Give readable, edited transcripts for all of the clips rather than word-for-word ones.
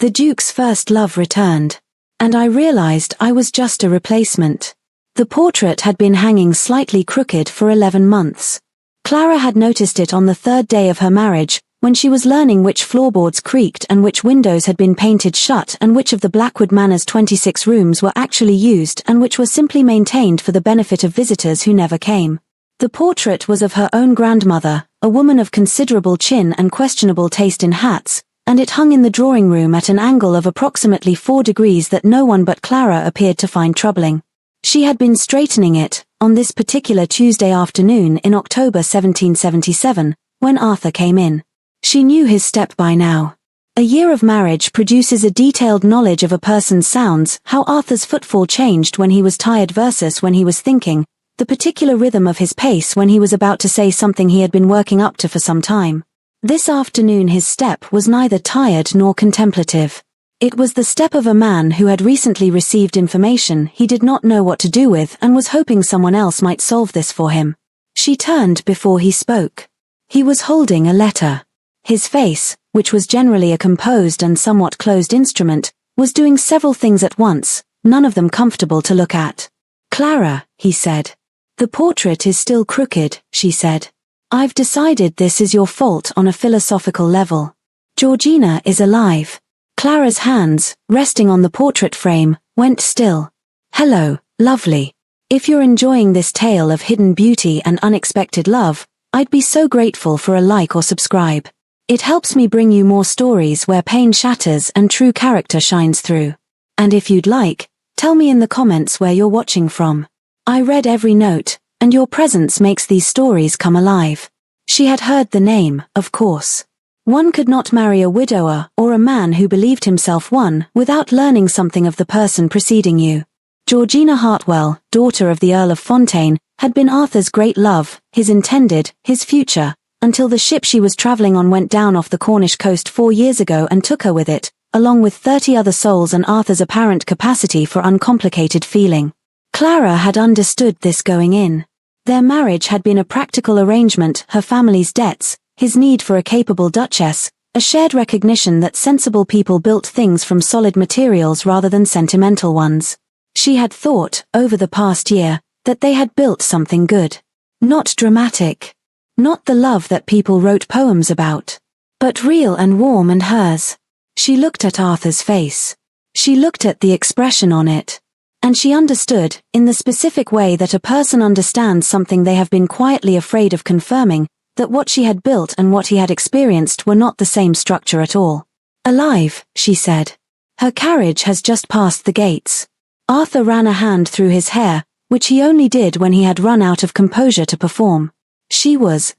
The Duke's first love returned. And I realized I was just a replacement. The portrait had been hanging slightly crooked for 11 months. Clara had noticed it on the third day of her marriage, when she was learning which floorboards creaked and which windows had been painted shut and which of the Blackwood Manor's 26 rooms were actually used and which were simply maintained for the benefit of visitors who never came. The portrait was of her own grandmother, a woman of considerable chin and questionable taste in hats, and it hung in the drawing room at an angle of approximately 4 degrees that no one but Clara appeared to find troubling. She had been straightening it, on this particular Tuesday afternoon in October 1777, when Arthur came in. She knew his step by now. A year of marriage produces a detailed knowledge of a person's sounds, how Arthur's footfall changed when he was tired versus when he was thinking, the particular rhythm of his pace when he was about to say something he had been working up to for some time. This afternoon his step was neither tired nor contemplative. It was the step of a man who had recently received information he did not know what to do with and was hoping someone else might solve this for him. She turned before he spoke. He was holding a letter. His face, which was generally a composed and somewhat closed instrument, was doing several things at once, none of them comfortable to look at. "Clara," he said. "The portrait is still crooked," she said. "I've decided this is your fault on a philosophical level. Georgina is alive." Clara's hands, resting on the portrait frame, went still. "Hello, lovely. If you're enjoying this tale of hidden beauty and unexpected love, I'd be so grateful for a like or subscribe. It helps me bring you more stories where pain shatters and true character shines through. And if you'd like, tell me in the comments where you're watching from. I read every note, and your presence makes these stories come alive." She had heard the name, of course. One could not marry a widower or a man who believed himself one without learning something of the person preceding you. Georgina Hartwell, daughter of the Earl of Fontaine, had been Arthur's great love, his intended, his future, until the ship she was traveling on went down off the Cornish coast 4 years ago and took her with it, along with 30 other souls and Arthur's apparent capacity for uncomplicated feeling. Clara had understood this going in. Their marriage had been a practical arrangement, her family's debts, his need for a capable duchess, a shared recognition that sensible people built things from solid materials rather than sentimental ones. She had thought, over the past year, that they had built something good. Not dramatic. Not the love that people wrote poems about. But real and warm and hers. She looked at Arthur's face. She looked at the expression on it. And she understood, in the specific way that a person understands something they have been quietly afraid of confirming, that what she had built and what he had experienced were not the same structure at all. "Alive," she said. "Her carriage has just passed the gates." Arthur ran a hand through his hair, which he only did when he had run out of composure to perform.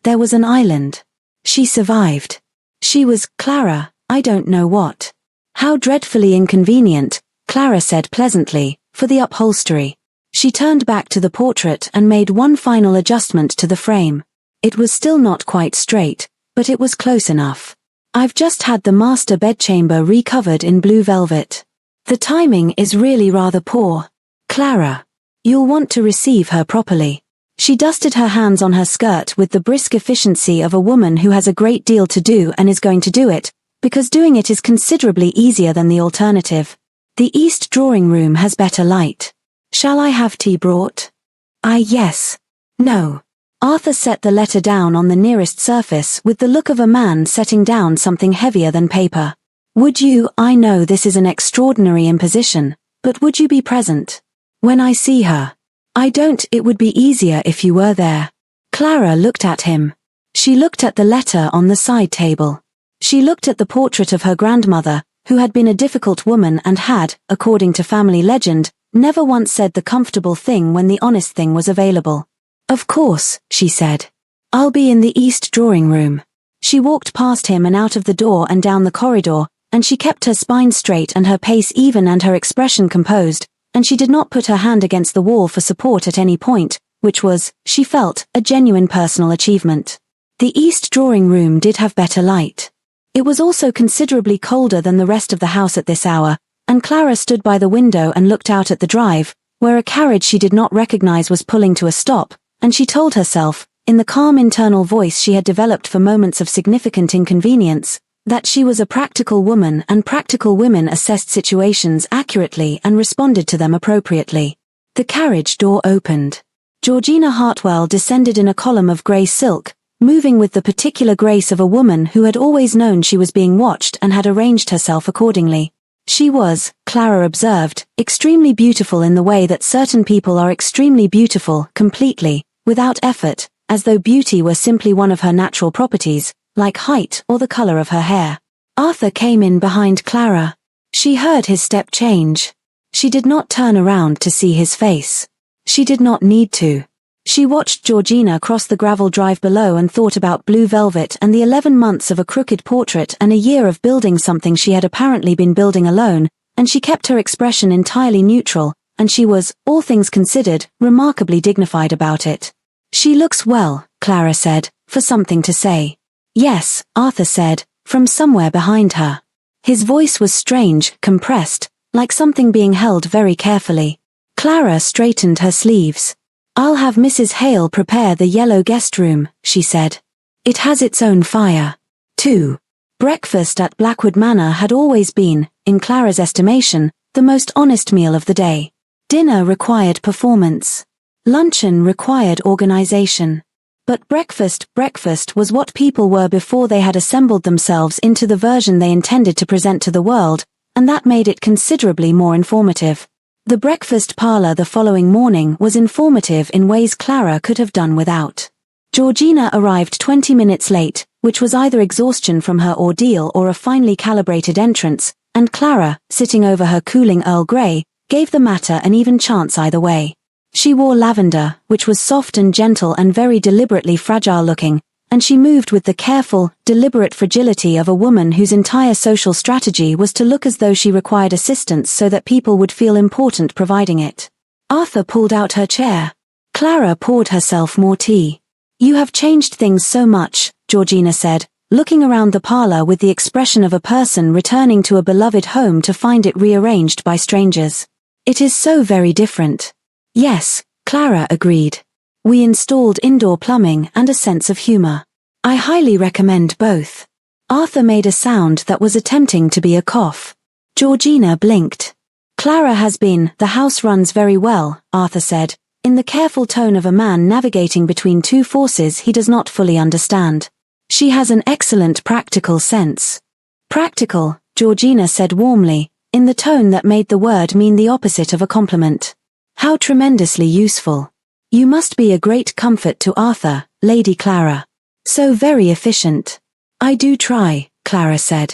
There was an island. She survived. She was, Clara, I don't know what. How dreadfully inconvenient, Clara said pleasantly, for the upholstery. She turned back to the portrait and made one final adjustment to the frame. It was still not quite straight, but it was close enough. "I've just had the master bedchamber recovered in blue velvet. The timing is really rather poor. Clara, you'll want to receive her properly." She dusted her hands on her skirt with the brisk efficiency of a woman who has a great deal to do and is going to do it, because doing it is considerably easier than the alternative. "The east drawing room has better light. Shall I have tea brought?" Yes. No." Arthur set the letter down on the nearest surface with the look of a man setting down something heavier than paper. "Would you, I know this is an extraordinary imposition, but would you be present when I see her?" It would be easier if you were there." Clara looked at him. She looked at the letter on the side table. She looked at the portrait of her grandmother, who had been a difficult woman and had, according to family legend, never once said the comfortable thing when the honest thing was available. "Of course," she said. "I'll be in the east drawing room." She walked past him and out of the door and down the corridor, and she kept her spine straight and her pace even and her expression composed, and she did not put her hand against the wall for support at any point, which was, she felt, a genuine personal achievement. The east drawing room did have better light. It was also considerably colder than the rest of the house at this hour, and Clara stood by the window and looked out at the drive, where a carriage she did not recognize was pulling to a stop, and she told herself, in the calm internal voice she had developed for moments of significant inconvenience, That she was a practical woman and practical women assessed situations accurately and responded to them appropriately. The carriage door opened. Georgina Hartwell descended in a column of grey silk, moving with the particular grace of a woman who had always known she was being watched and had arranged herself accordingly. She was, Clara observed, extremely beautiful in the way that certain people are extremely beautiful, completely, without effort, as though beauty were simply one of her natural properties, like height or the color of her hair. Arthur came in behind Clara. She heard his step change. She did not turn around to see his face. She did not need to. She watched Georgina cross the gravel drive below and thought about blue velvet and the 11 months of a crooked portrait and a year of building something she had apparently been building alone, and she kept her expression entirely neutral, and she was, all things considered, remarkably dignified about it. "She looks well," Clara said, for something to say. "Yes," Arthur said, from somewhere behind her. His voice was strange, compressed, like something being held very carefully. Clara straightened her sleeves. "I'll have Mrs. Hale prepare the yellow guest room," she said. "It has its own fire." 2. Breakfast at Blackwood Manor had always been, in Clara's estimation, the most honest meal of the day. Dinner required performance. Luncheon required organization. But breakfast was what people were before they had assembled themselves into the version they intended to present to the world, and that made it considerably more informative. The breakfast parlor the following morning was informative in ways Clara could have done without. Georgina arrived 20 minutes late, which was either exhaustion from her ordeal or a finely calibrated entrance, and Clara, sitting over her cooling Earl Grey, gave the matter an even chance either way. She wore lavender, which was soft and gentle and very deliberately fragile-looking, and she moved with the careful, deliberate fragility of a woman whose entire social strategy was to look as though she required assistance so that people would feel important providing it. Arthur pulled out her chair. Clara poured herself more tea. "You have changed things so much," Georgina said, looking around the parlor with the expression of a person returning to a beloved home to find it rearranged by strangers. "It is so very different." "Yes," Clara agreed. "We installed indoor plumbing and a sense of humor. I highly recommend both." Arthur made a sound that was attempting to be a cough. Georgina blinked. "Clara has been, the house runs very well," Arthur said, in the careful tone of a man navigating between two forces he does not fully understand. "She has an excellent practical sense." "Practical," Georgina said warmly, in the tone that made the word mean the opposite of a compliment. "How tremendously useful. You must be a great comfort to Arthur, Lady Clara. So very efficient." "I do try," Clara said.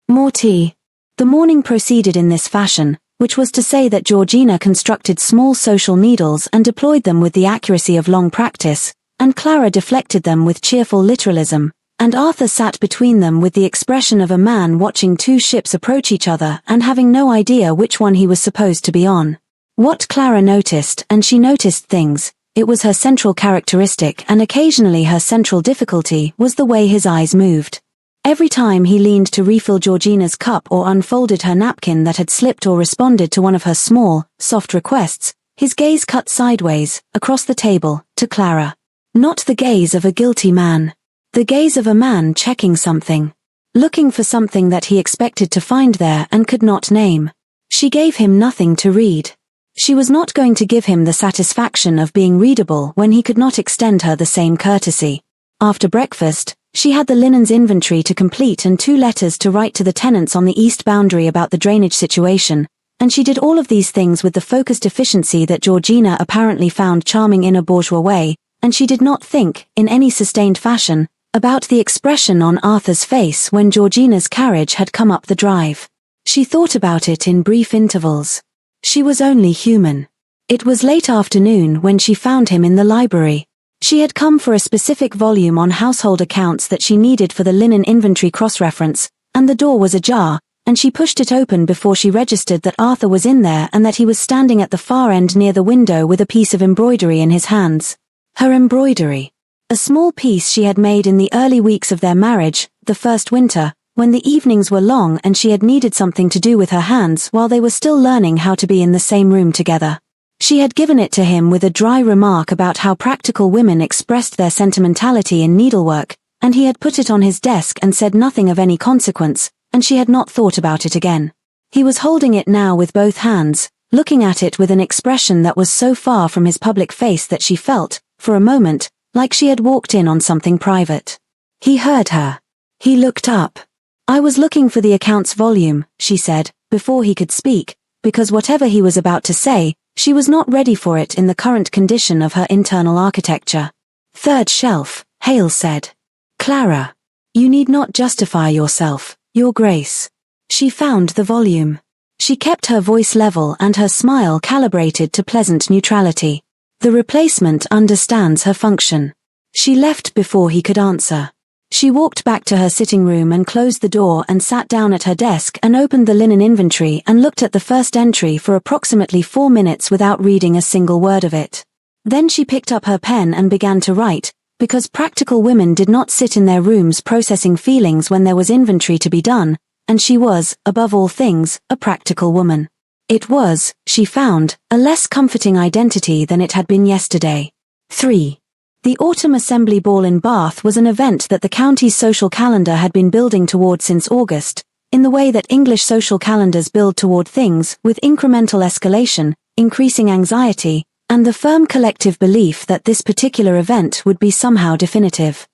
More tea. The morning proceeded in this fashion, which was to say that Georgina constructed small social needles and deployed them with the accuracy of long practice, and Clara deflected them with cheerful literalism, and Arthur sat between them with the expression of a man watching two ships approach each other and having no idea which one he was supposed to be on. What Clara noticed, and she noticed things, it was her central characteristic and occasionally her central difficulty, was the way his eyes moved. Every time he leaned to refill Georgina's cup or unfolded her napkin that had slipped or responded to one of her small, soft requests, his gaze cut sideways, across the table, to Clara. Not the gaze of a guilty man. The gaze of a man checking something. Looking for something that he expected to find there and could not name. She gave him nothing to read. She was not going to give him the satisfaction of being readable when he could not extend her the same courtesy. After breakfast, she had the linens inventory to complete and 2 letters to write to the tenants on the east boundary about the drainage situation, and she did all of these things with the focused efficiency that Georgina apparently found charming in a bourgeois way, and she did not think, in any sustained fashion, about the expression on Arthur's face when Georgina's carriage had come up the drive. She thought about it in brief intervals. She was only human. It was late afternoon when she found him in the library. She had come for a specific volume on household accounts that she needed for the linen inventory cross-reference, and the door was ajar, and she pushed it open before she registered that Arthur was in there and that he was standing at the far end near the window with a piece of embroidery in his hands. Her embroidery. A small piece she had made in the early weeks of their marriage, the first winter, when the evenings were long and she had needed something to do with her hands while they were still learning how to be in the same room together. She had given it to him with a dry remark about how practical women expressed their sentimentality in needlework, and he had put it on his desk and said nothing of any consequence, and she had not thought about it again. He was holding it now with both hands, looking at it with an expression that was so far from his public face that she felt, for a moment, like she had walked in on something private. He heard her. He looked up. "I was looking for the accounts volume," she said, before he could speak, because whatever he was about to say, she was not ready for it in the current condition of her internal architecture. "Third shelf," Hale said. "Clara. You need not justify yourself, Your Grace." She found the volume. She kept her voice level and her smile calibrated to pleasant neutrality. "The replacement understands her function." She left before he could answer. She walked back to her sitting room and closed the door and sat down at her desk and opened the linen inventory and looked at the first entry for approximately 4 minutes without reading a single word of it. Then she picked up her pen and began to write, because practical women did not sit in their rooms processing feelings when there was inventory to be done, and she was, above all things, a practical woman. It was, she found, a less comforting identity than it had been yesterday. 3. The Autumn Assembly Ball in Bath was an event that the county's social calendar had been building toward since August, in the way that English social calendars build toward things, with incremental escalation, increasing anxiety, and the firm collective belief that this particular event would be somehow definitive.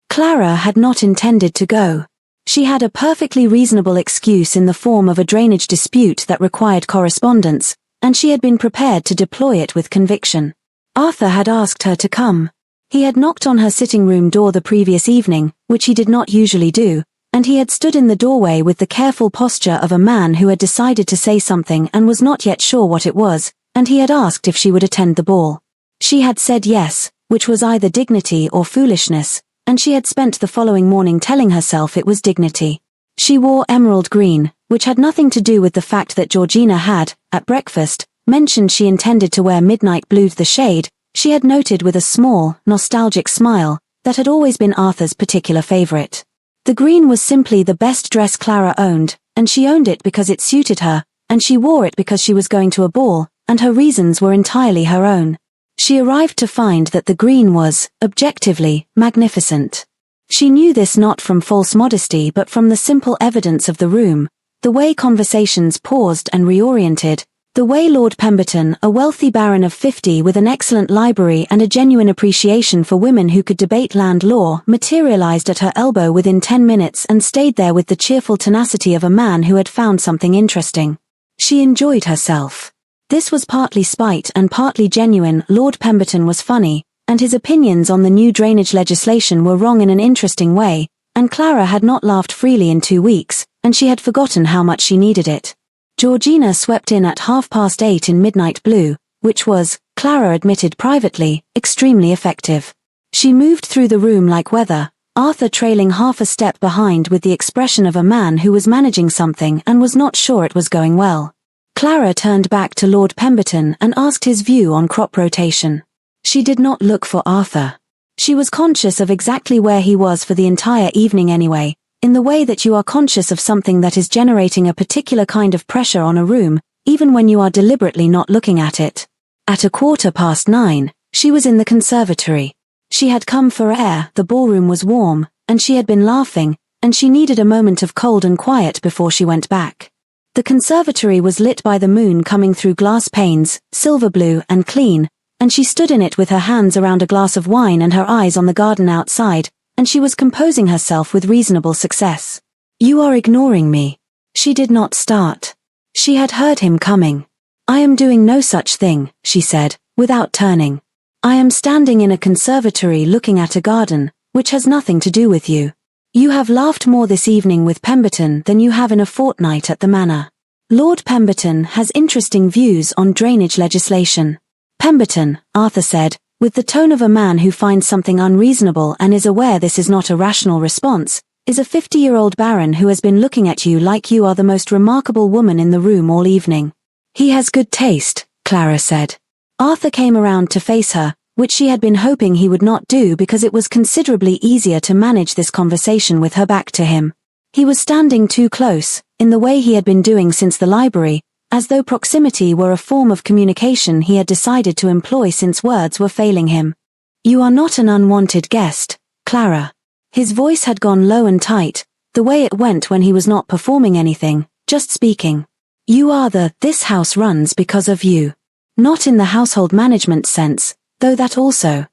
Clara had not intended to go. She had a perfectly reasonable excuse in the form of a drainage dispute that required correspondence, and she had been prepared to deploy it with conviction. Arthur had asked her to come. He had knocked on her sitting room door the previous evening, which he did not usually do, and he had stood in the doorway with the careful posture of a man who had decided to say something and was not yet sure what it was, and he had asked if she would attend the ball. She had said yes, which was either dignity or foolishness, and she had spent the following morning telling herself it was dignity. She wore emerald green, which had nothing to do with the fact that Georgina had, at breakfast, mentioned she intended to wear midnight blue. The shade, she had noted with a small, nostalgic smile, that had always been Arthur's particular favorite. The green was simply the best dress Clara owned, and she owned it because it suited her, and she wore it because she was going to a ball, and her reasons were entirely her own. She arrived to find that the green was, objectively, magnificent. She knew this not from false modesty but from the simple evidence of the room, the way conversations paused and reoriented, the way Lord Pemberton, a wealthy baron of 50 with an excellent library and a genuine appreciation for women who could debate land law, materialized at her elbow within 10 minutes and stayed there with the cheerful tenacity of a man who had found something interesting. She enjoyed herself. This was partly spite and partly genuine. Lord Pemberton was funny, and his opinions on the new drainage legislation were wrong in an interesting way, and Clara had not laughed freely in 2 weeks, and she had forgotten how much she needed it. Georgina swept in at 8:30 in midnight blue, which was, Clara admitted privately, extremely effective. She moved through the room like weather, Arthur trailing half a step behind with the expression of a man who was managing something and was not sure it was going well. Clara turned back to Lord Pemberton and asked his view on crop rotation. She did not look for Arthur. She was conscious of exactly where he was for the entire evening anyway, in the way that you are conscious of something that is generating a particular kind of pressure on a room, even when you are deliberately not looking at it. At 9:15, she was in the conservatory. She had come for air, the ballroom was warm, and she had been laughing, and she needed a moment of cold and quiet before she went back. The conservatory was lit by the moon coming through glass panes, silver blue and clean, and she stood in it with her hands around a glass of wine and her eyes on the garden outside, and she was composing herself with reasonable success. "You are ignoring me." She did not start. She had heard him coming. "I am doing no such thing," she said, without turning. "I am standing in a conservatory looking at a garden, which has nothing to do with you. You have laughed more this evening with Pemberton than you have in a fortnight at the Manor. Lord Pemberton has interesting views on drainage legislation." "Pemberton," Arthur said, with the tone of a man who finds something unreasonable and is aware this is not a rational response, "is a 50-year-old baron who has been looking at you like you are the most remarkable woman in the room all evening." "He has good taste," Clara said. Arthur came around to face her, which she had been hoping he would not do because it was considerably easier to manage this conversation with her back to him. He was standing too close, in the way he had been doing since the library, as though proximity were a form of communication he had decided to employ since words were failing him. "You are not an unwanted guest, Clara." His voice had gone low and tight, the way it went when he was not performing anything, just speaking. This house runs because of you. Not in the household management sense, though that also.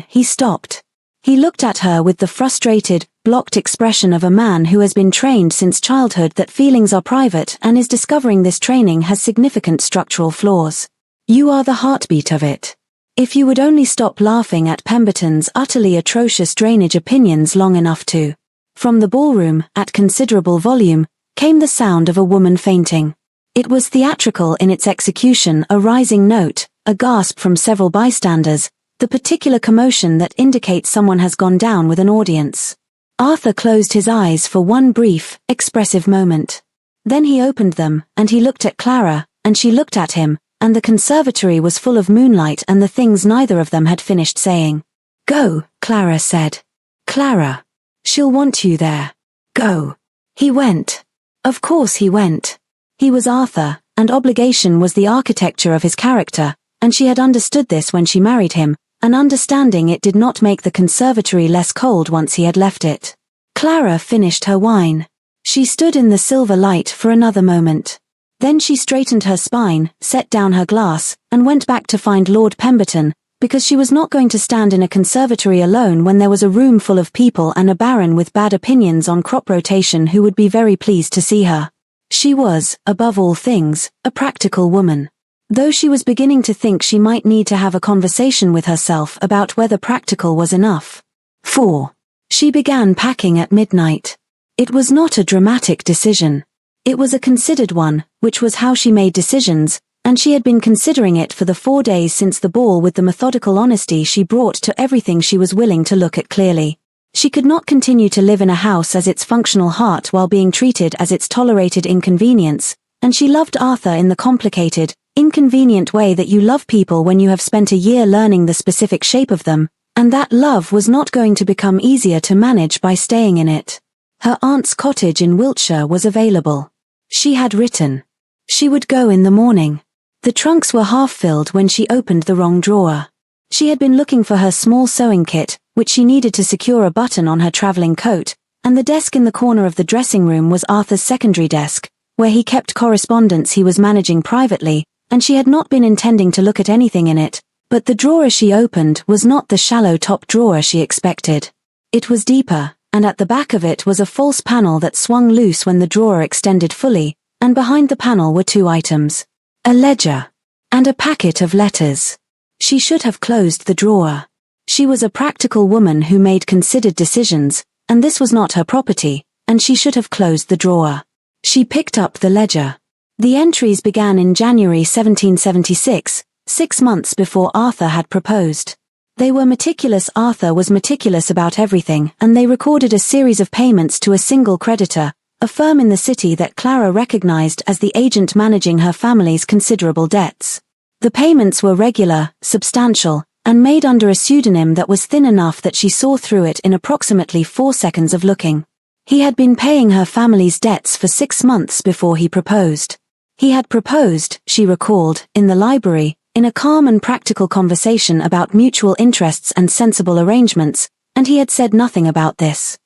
He stopped. He looked at her with the frustrated, blocked expression of a man who has been trained since childhood that feelings are private and is discovering this training has significant structural flaws. You are the heartbeat of it. If you would only stop laughing at Pemberton's utterly atrocious drainage opinions long enough to. From the ballroom, at considerable volume, came the sound of a woman fainting. It was theatrical in its execution, a rising note, a gasp from several bystanders, the particular commotion that indicates someone has gone down with an audience. Arthur closed his eyes for one brief, expressive moment. Then he opened them, and he looked at Clara, and she looked at him, and the conservatory was full of moonlight and the things neither of them had finished saying. Go, Clara said. Clara. She'll want you there. Go. He went. Of course he went. He was Arthur, and obligation was the architecture of his character, and she had understood this when she married him, and understanding it did not make the conservatory less cold once he had left it. Clara finished her wine. She stood in the silver light for another moment. Then she straightened her spine, set down her glass, and went back to find Lord Pemberton, because she was not going to stand in a conservatory alone when there was a room full of people and a baron with bad opinions on crop rotation who would be very pleased to see her. She was, above all things, a practical woman. Though she was beginning to think she might need to have a conversation with herself about whether practical was enough. 4. She began packing at midnight. It was not a dramatic decision. It was a considered one, which was how she made decisions, and she had been considering it for the 4 days since the ball with the methodical honesty she brought to everything she was willing to look at clearly. She could not continue to live in a house as its functional heart while being treated as its tolerated inconvenience, and she loved Arthur in the complicated, inconvenient way that you love people when you have spent a year learning the specific shape of them, and that love was not going to become easier to manage by staying in it. Her aunt's cottage in Wiltshire was available. She had written. She would go in the morning. The trunks were half filled when she opened the wrong drawer. She had been looking for her small sewing kit, which she needed to secure a button on her traveling coat, and the desk in the corner of the dressing room was Arthur's secondary desk, where he kept correspondence he was managing privately, and she had not been intending to look at anything in it, but the drawer she opened was not the shallow top drawer she expected. It was deeper, and at the back of it was a false panel that swung loose when the drawer extended fully, and behind the panel were 2 items. A ledger. And a packet of letters. She should have closed the drawer. She was a practical woman who made considered decisions, and this was not her property, and she should have closed the drawer. She picked up the ledger. The entries began in January 1776, 6 months before Arthur had proposed. They were meticulous. Arthur was meticulous about everything, and they recorded a series of payments to a single creditor, a firm in the city that Clara recognized as the agent managing her family's considerable debts. The payments were regular, substantial, and made under a pseudonym that was thin enough that she saw through it in approximately 4 seconds of looking. He had been paying her family's debts for 6 months before he proposed. He had proposed, she recalled, in the library, in a calm and practical conversation about mutual interests and sensible arrangements, and he had said nothing about this.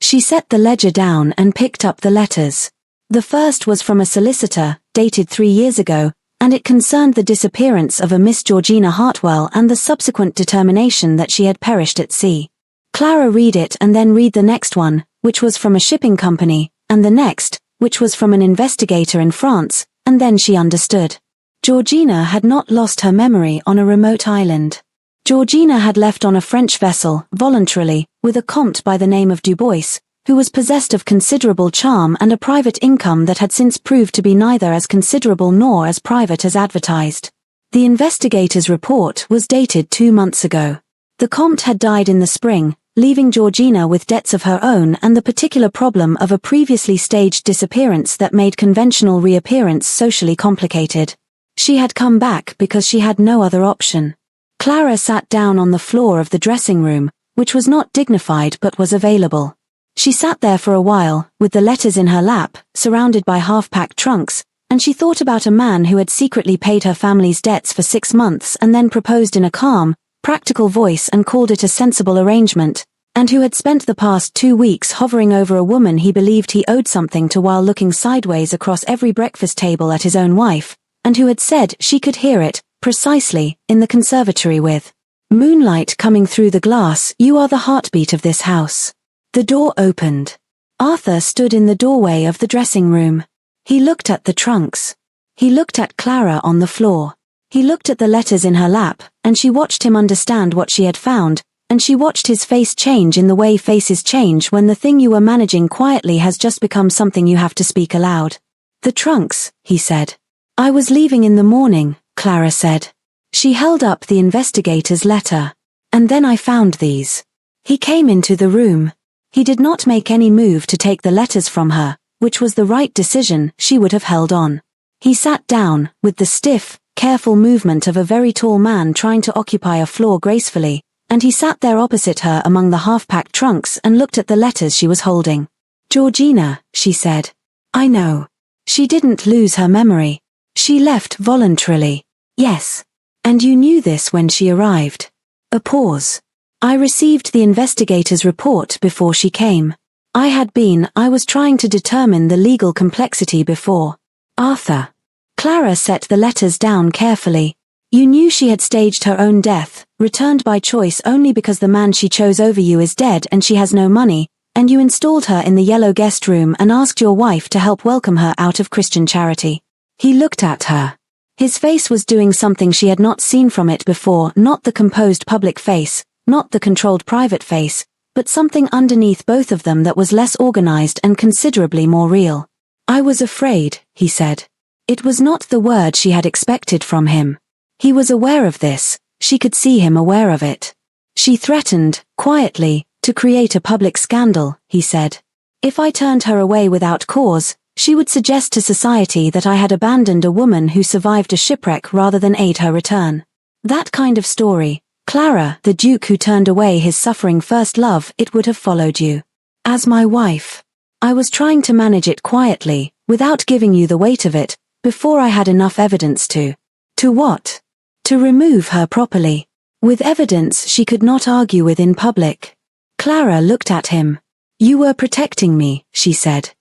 She set the ledger down and picked up the letters. The first was from a solicitor, dated 3 years ago, and it concerned the disappearance of a Miss Georgina Hartwell and the subsequent determination that she had perished at sea. Clara read it and then read the next one, which was from a shipping company, and the next, which was from an investigator in France, and then she understood. Georgina had not lost her memory on a remote island. Georgina had left on a French vessel, voluntarily, with a comte by the name of Dubois, who was possessed of considerable charm and a private income that had since proved to be neither as considerable nor as private as advertised. The investigator's report was dated 2 months ago. The comte had died in the spring, leaving Georgina with debts of her own and the particular problem of a previously staged disappearance that made conventional reappearance socially complicated. She had come back because she had no other option. Clara sat down on the floor of the dressing room, which was not dignified but was available. She sat there for a while, with the letters in her lap, surrounded by half-packed trunks, and she thought about a man who had secretly paid her family's debts for 6 months and then proposed in a calm, practical voice and called it a sensible arrangement, and who had spent the past 2 weeks hovering over a woman he believed he owed something to while looking sideways across every breakfast table at his own wife, and who had said she could hear it, precisely, in the conservatory with moonlight coming through the glass. "You are the heartbeat of this house." The door opened. Arthur stood in the doorway of the dressing room. He looked at the trunks. He looked at Clara on the floor. He looked at the letters in her lap, and she watched him understand what she had found, and she watched his face change in the way faces change when the thing you were managing quietly has just become something you have to speak aloud. "The trunks," he said. "I was leaving in the morning," Clara said. She held up the investigator's letter. "And then I found these." He came into the room. He did not make any move to take the letters from her, which was the right decision. She would have held on. He sat down, with the stiff, careful movement of a very tall man trying to occupy a floor gracefully, and he sat there opposite her among the half-packed trunks and looked at the letters she was holding. "Georgina," she said. "I know." She didn't lose her memory. She left voluntarily. "Yes. And you knew this when she arrived." A pause. "I received the investigator's report before she came. I was trying to determine the legal complexity before." "Arthur." Clara set the letters down carefully. "You knew she had staged her own death, returned by choice only because the man she chose over you is dead and she has no money, and you installed her in the yellow guest room and asked your wife to help welcome her out of Christian charity." He looked at her. His face was doing something she had not seen from it before, not the composed public face, not the controlled private face, but something underneath both of them that was less organized and considerably more real. "I was afraid," he said. It was not the word she had expected from him. He was aware of this, she could see him aware of it. "She threatened, quietly, to create a public scandal," he said. "If I turned her away without cause, she would suggest to society that I had abandoned a woman who survived a shipwreck rather than aid her return. That kind of story, Clara, the Duke who turned away his suffering first love, it would have followed you. As my wife. I was trying to manage it quietly, without giving you the weight of it, before I had enough evidence to." "To what?" "To remove her properly. With evidence she could not argue with in public." Clara looked at him. "You were protecting me," she said.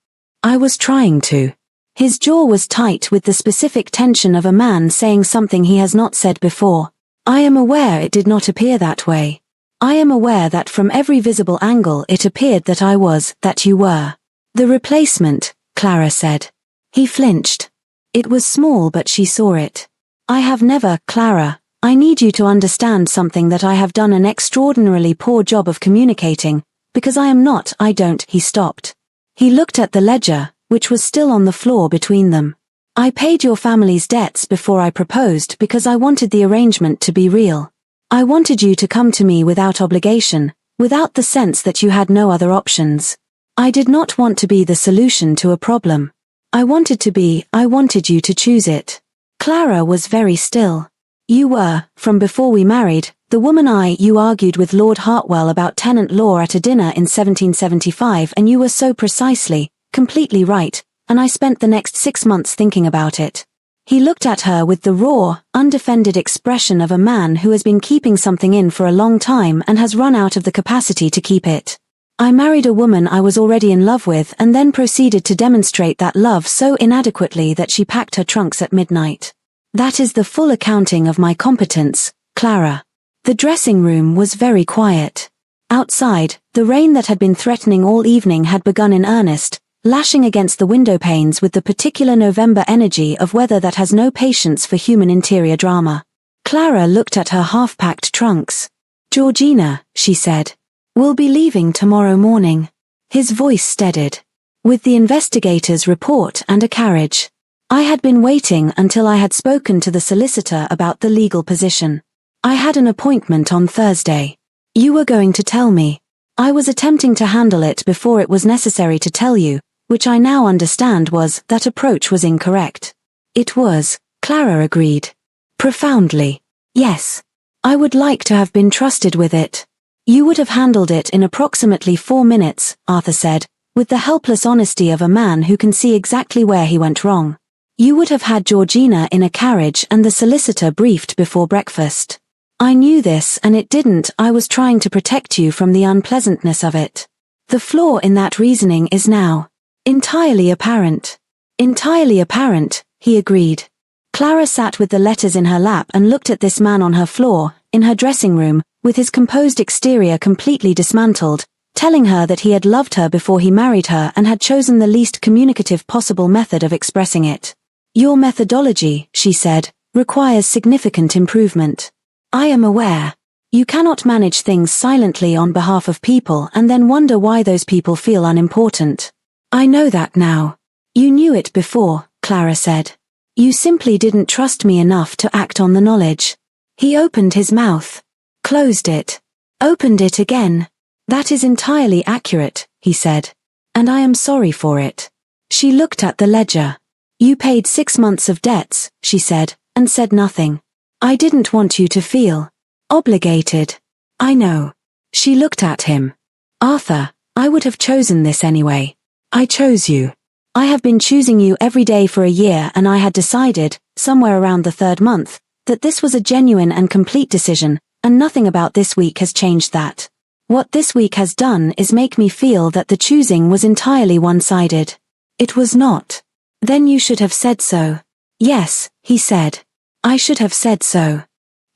"I was trying to." His jaw was tight with the specific tension of a man saying something he has not said before. "I am aware it did not appear that way. I am aware that from every visible angle it appeared that you were." "The replacement," Clara said. He flinched. It was small but she saw it. "I have never, Clara, I need you to understand something that I have done an extraordinarily poor job of communicating, because I don't." He stopped. He looked at the ledger, which was still on the floor between them. "I paid your family's debts before I proposed because I wanted the arrangement to be real. I wanted you to come to me without obligation, without the sense that you had no other options. I did not want to be the solution to a problem. I wanted you to choose it." Clara was very still. "You were, from before we married, the woman you argued with Lord Hartwell about tenant law at a dinner in 1775, and you were so precisely, completely right, and I spent the next 6 months thinking about it." He looked at her with the raw, undefended expression of a man who has been keeping something in for a long time and has run out of the capacity to keep it. "I married a woman I was already in love with and then proceeded to demonstrate that love so inadequately that she packed her trunks at midnight. That is the full accounting of my competence, Clara." The dressing room was very quiet. Outside, the rain that had been threatening all evening had begun in earnest, lashing against the window panes with the particular November energy of weather that has no patience for human interior drama. Clara looked at her half-packed trunks. "Georgina," she said. "We'll be leaving tomorrow morning." His voice steadied. "With the investigator's report and a carriage. I had been waiting until I had spoken to the solicitor about the legal position. I had an appointment on Thursday. You were going to tell me. I was attempting to handle it before it was necessary to tell you, which I now understand that approach was incorrect." "It was," Clara agreed. "Profoundly. Yes. I would like to have been trusted with it." "You would have handled it in approximately 4 minutes, Arthur said, with the helpless honesty of a man who can see exactly where he went wrong. "You would have had Georgina in a carriage and the solicitor briefed before breakfast. I knew this and it didn't. I was trying to protect you from the unpleasantness of it. The flaw in that reasoning is now entirely apparent. Entirely apparent, he agreed. Clara sat with the letters in her lap and looked at this man on her floor, in her dressing room, with his composed exterior completely dismantled, telling her that he had loved her before he married her and had chosen the least communicative possible method of expressing it. Your methodology, she said, requires significant improvement. I am aware. You cannot manage things silently on behalf of people and then wonder why those people feel unimportant. I know that now. You knew it before, Clara said. You simply didn't trust me enough to act on the knowledge. He opened his mouth, closed it, opened it again. That is entirely accurate, he said. And I am sorry for it. She looked at the ledger. You paid 6 months of debts, she said, and said nothing. I didn't want you to feel obligated. I know. She looked at him. Arthur, I would have chosen this anyway. I chose you. I have been choosing you every day for a year and I had decided, somewhere around the 3rd month, that this was a genuine and complete decision, and nothing about this week has changed that. What this week has done is make me feel that the choosing was entirely one-sided. It was not. Then you should have said so. Yes, he said. I should have said so.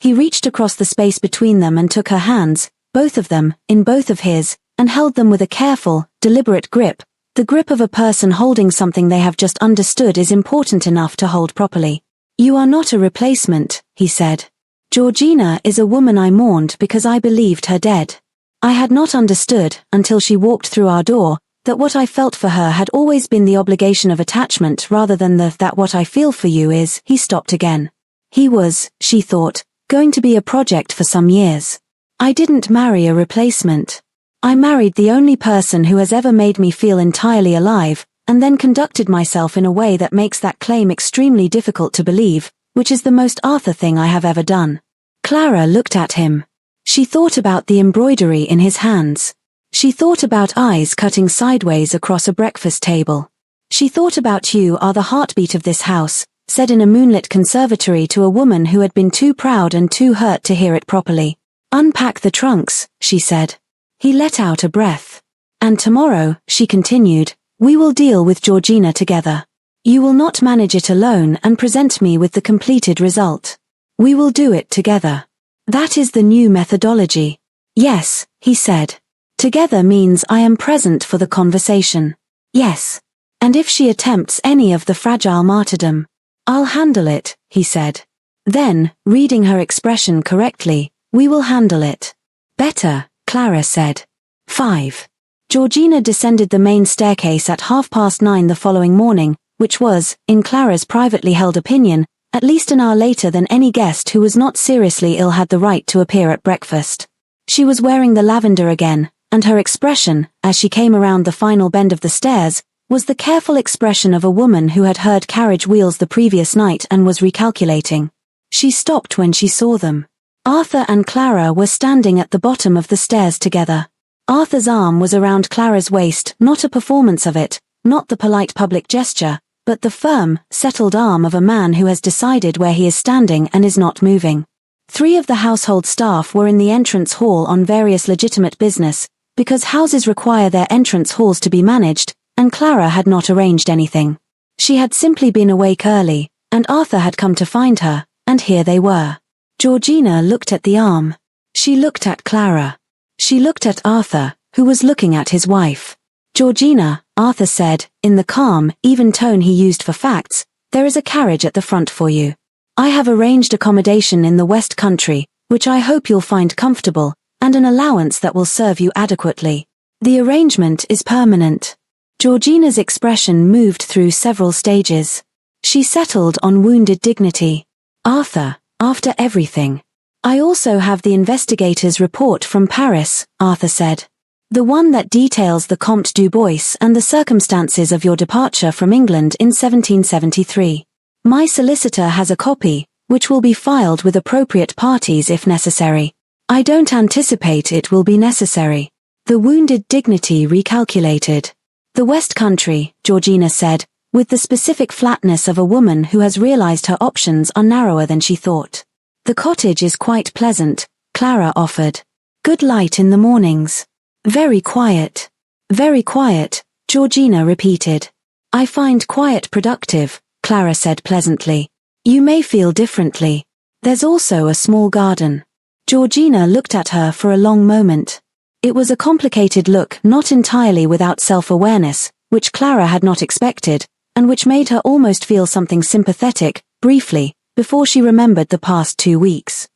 He reached across the space between them and took her hands, both of them, in both of his, and held them with a careful, deliberate grip. The grip of a person holding something they have just understood is important enough to hold properly. You are not a replacement, he said. Georgina is a woman I mourned because I believed her dead. I had not understood, until she walked through our door, that what I felt for her had always been the obligation of attachment rather than that what I feel for you is. He stopped again. He was, she thought, going to be a project for some years. I didn't marry a replacement. I married the only person who has ever made me feel entirely alive, and then conducted myself in a way that makes that claim extremely difficult to believe, which is the most Arthur thing I have ever done. Clara looked at him. She thought about the embroidery in his hands. She thought about eyes cutting sideways across a breakfast table. She thought about you are the heartbeat of this house, said in a moonlit conservatory to a woman who had been too proud and too hurt to hear it properly. Unpack the trunks, she said. He let out a breath. And tomorrow, she continued, we will deal with Georgina together. You will not manage it alone and present me with the completed result. We will do it together. That is the new methodology. Yes, he said. Together means I am present for the conversation. Yes. And if she attempts any of the fragile martyrdom, I'll handle it, he said. Then, reading her expression correctly, we will handle it. Better, Clara said. 5. Georgina descended the main staircase at 9:30 the following morning, which was, in Clara's privately held opinion, at least an hour later than any guest who was not seriously ill had the right to appear at breakfast. She was wearing the lavender again, and her expression, as she came around the final bend of the stairs, was the careful expression of a woman who had heard carriage wheels the previous night and was recalculating. She stopped when she saw them. Arthur and Clara were standing at the bottom of the stairs together. Arthur's arm was around Clara's waist, not a performance of it, not the polite public gesture, but the firm, settled arm of a man who has decided where he is standing and is not moving. 3 of the household staff were in the entrance hall on various legitimate business, because houses require their entrance halls to be managed, and Clara had not arranged anything. She had simply been awake early, and Arthur had come to find her, and here they were. Georgina looked at the arm. She looked at Clara. She looked at Arthur, who was looking at his wife. Georgina, Arthur said, in the calm, even tone he used for facts, there is a carriage at the front for you. I have arranged accommodation in the West Country, which I hope you'll find comfortable, and an allowance that will serve you adequately. The arrangement is permanent. Georgina's expression moved through several stages. She settled on wounded dignity. Arthur, after everything. I also have the investigator's report from Paris, Arthur said. The one that details the Comte du Bois and the circumstances of your departure from England in 1773. My solicitor has a copy, which will be filed with appropriate parties if necessary. I don't anticipate it will be necessary. The wounded dignity recalculated. The West Country, Georgina said, with the specific flatness of a woman who has realized her options are narrower than she thought. The cottage is quite pleasant, Clara offered. Good light in the mornings. Very quiet. Very quiet, Georgina repeated. I find quiet productive, Clara said pleasantly. You may feel differently. There's also a small garden. Georgina looked at her for a long moment. It was a complicated look, not entirely without self-awareness, which Clara had not expected, and which made her almost feel something sympathetic, briefly, before she remembered the past 2 weeks.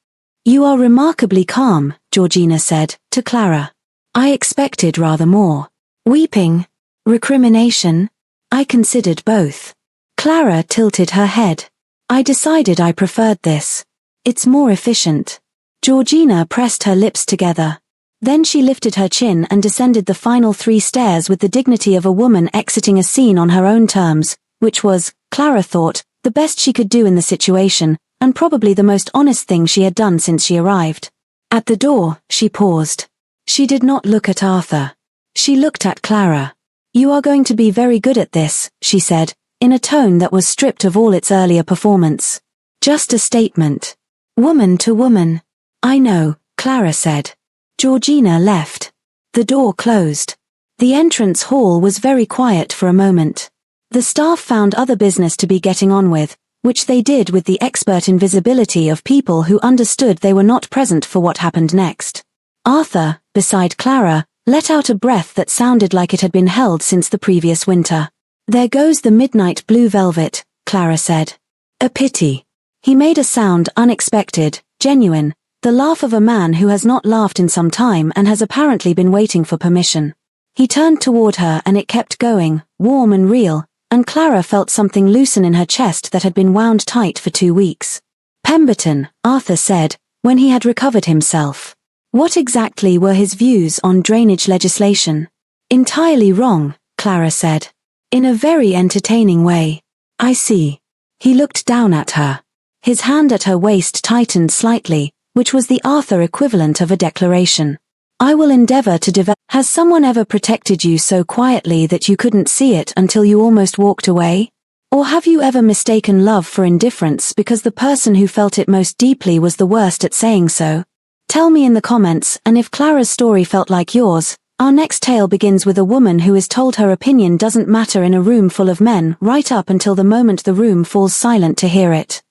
You are remarkably calm, Georgina said, to Clara. I expected rather more. Weeping? Recrimination? I considered both. Clara tilted her head. I decided I preferred this. It's more efficient. Georgina pressed her lips together. Then she lifted her chin and descended the final 3 stairs with the dignity of a woman exiting a scene on her own terms, which was, Clara thought, the best she could do in the situation, and probably the most honest thing she had done since she arrived. At the door, she paused. She did not look at Arthur. She looked at Clara. You are going to be very good at this, she said, in a tone that was stripped of all its earlier performance. Just a statement. Woman to woman. I know, Clara said. Georgina left. The door closed. The entrance hall was very quiet for a moment. The staff found other business to be getting on with, which they did with the expert invisibility of people who understood they were not present for what happened next. Arthur, beside Clara, let out a breath that sounded like it had been held since the previous winter. There goes the midnight blue velvet, Clara said. A pity. He made a sound unexpected, genuine, the laugh of a man who has not laughed in some time and has apparently been waiting for permission. He turned toward her and it kept going, warm and real, and Clara felt something loosen in her chest that had been wound tight for 2 weeks. Pemberton, Arthur said, when he had recovered himself. What exactly were his views on drainage legislation? Entirely wrong, Clara said. In a very entertaining way. I see. He looked down at her. His hand at her waist tightened slightly, which was the Arthur equivalent of a declaration. I will endeavor to develop. Has someone ever protected you so quietly that you couldn't see it until you almost walked away? Or have you ever mistaken love for indifference because the person who felt it most deeply was the worst at saying so? Tell me in the comments, and if Clara's story felt like yours. Our next tale begins with a woman who is told her opinion doesn't matter in a room full of men right up until the moment the room falls silent to hear it.